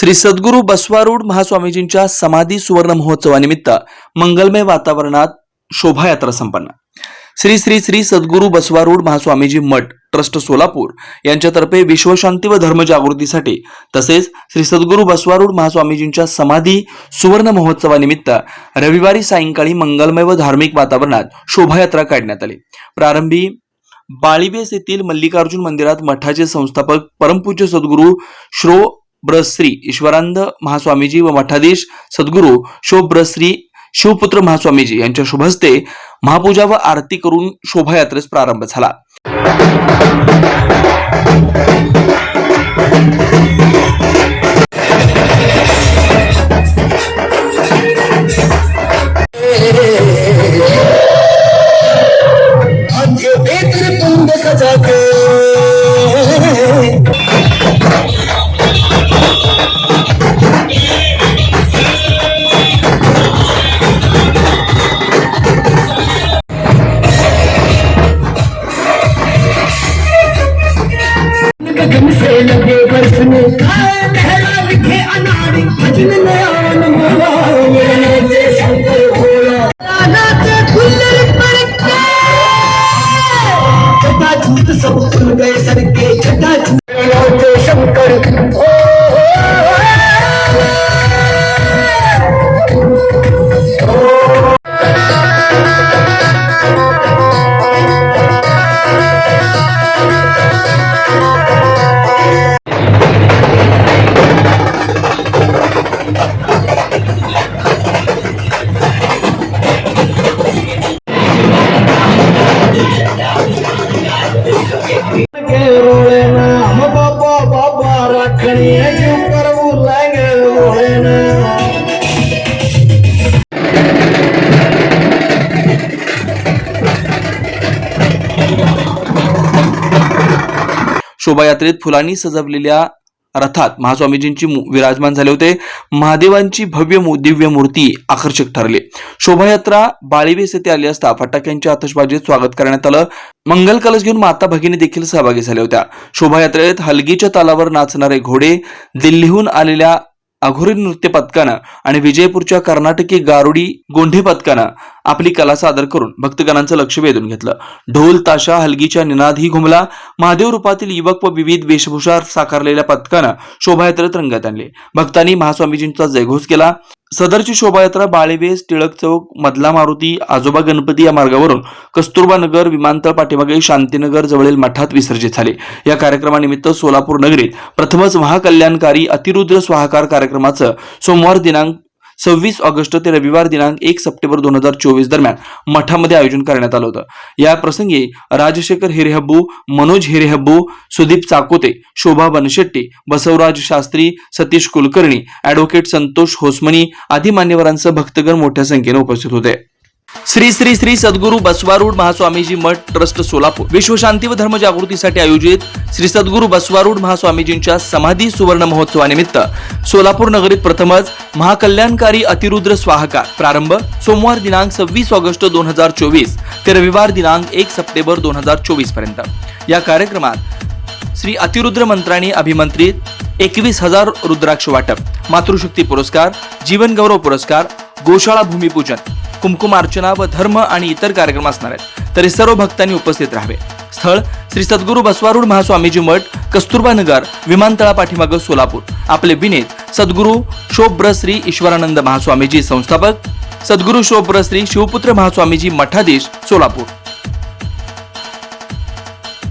श्री सद्गुरू बसवारूढ महास्वामीजींच्या समाधी सुवर्ण महोत्सवानिमित्त मंगलमय वातावरणात शोभायात्रा संपन्न. श्री श्री श्री सद्गुरू बसवारूढ महास्वामीजी मठ ट्रस्ट सोलापूर यांच्यातर्फे विश्वशांती व धर्मजागृतीसाठी तसेच श्री सद्गुरू बसवारूढ महास्वामीजींच्या समाधी सुवर्ण महोत्सवानिमित्त रविवारी सायंकाळी मंगलमय व धार्मिक वातावरणात शोभायात्रा काढण्यात आली. प्रारंभी बाळीवेस येथील मल्लिकार्जुन मंदिरात मठाचे संस्थापक परमपूज्य सद्गुरू श्रो ब्रश्री ईश्वरानंद महास्वामीजी व मठाधीश सद्गुरू शो ब्रश्री शिवपुत्र महास्वामीजी यांच्या शुभ हस्ते महापूजा व आरती करून शोभायात्रेस प्रारंभ झाला. गगन से लगे बरसने कहला लिखे अनाड़ी भजन नयन मोला मेरे शंकर भोला नाचे खुल्लर पर के जटा झूठ सब खुल गए सर के जटा झूठ शंकर शोभायात्रेत फुलांनी सजवलेल्या रथात महास्वामीजींची विराजमान झाले होते. महादेवांची भव्य दिव्य मूर्ती आकर्षक ठरली. शोभायात्रा बाळीवेस येथे आली असता फटाक्यांच्या आतषबाजीत स्वागत करण्यात आलं. मंगल कलश घेऊन माता भगिनी देखील सहभागी झाल्या होत्या. शोभायात्रेत हलगीच्या तालावर नाचणारे घोडे, दिल्लीहून आलेल्या अघोरी नृत्य पथकानं आणि विजयपूरच्या कर्नाटकी गारुडी गोंढे पथकानं आपली कला सादर करून भक्तगणांचं लक्ष वेधून घेतलं. ढोल ताशा हलगीच्या निनादही घुमला. महादेव रूपातील युवक व विविध वेशभूषा साकारलेल्या पथकानं शोभायात्रेत रंगत आणले. भक्तांनी महास्वामीजींचा जयघोष केला. सदरची शोभायात्रा बाळीवेस, टिळक चौक, मधला मारुती, आजोबा गणपती या मार्गावरून कस्तुरबा नगर विमानतळ पाठीमागे शांतीनगर जवळील मठात विसर्जित झाले. या कार्यक्रमानिमित्त सोलापूर नगरीत प्रथमच महाकल्याणकारी अतिरुद्र स्वाहाकार कार्यक्रमाचं सोमवार दिनांक 26 ऑगस्ट ते रविवार दिनांक 1 सप्टेंबर 2024 दरम्यान मठामध्ये आयोजन करण्यात आलं होतं. या प्रसंगी राजशेखर हिरेहब्बू, मनोज हिरेहब्बू, सुदीप चाकोते, शोभा बनशेट्टी, बसवराज शास्त्री, सतीश कुलकर्णी, ॲडव्होकेट संतोष होसमनी आदी मान्यवरांसह भक्तगण मोठ्या संख्येने उपस्थित होते. श्री श्री श्री सद्गुरू बसवारूढ महास्वामीजी मठ ट्रस्ट सोलापूर विश्वशांती व धर्मजागृतीसाठी आयोजित श्री सद्गुरू बसवारूढ महास्वामीजींच्या समाधी सुवर्ण महोत्सवानिमित्त सोलापूर नगरीत प्रथमच महाकल्याणकारी अतिरुद्र स्वाहाकार प्रारंभ सोमवार दिनांक 26 ऑगस्ट 2024 ते रविवार दिनांक 1 सप्टेंबर 2024 पर्यंत. या कार्यक्रमात श्री अतिरुद्र मंत्रांनी अभिमंत्रित 21,000 रुद्राक्ष वाटप, मातृशक्ती पुरस्कार, जीवन गौरव पुरस्कार, गोशाळा भूमिपूजन, कुमकुमार्चना व धर्म आणि इतर कार्यक्रम असणार आहेत. तरी सर्व भक्तांनी उपस्थित राहावे. स्थळ श्री सद्गुरू बसवारूढ महास्वामीजी मठ, कस्तुरबा नगर, विमानतळा पाठीमागे सोलापूर. आपले विनीत सद्गुरू शोब्रश्री ईश्वरानंद महास्वामीजी संस्थापक, सद्गुरू शोब्रश्री शिवपुत्र महास्वामीजी मठाधीश सोलापूर.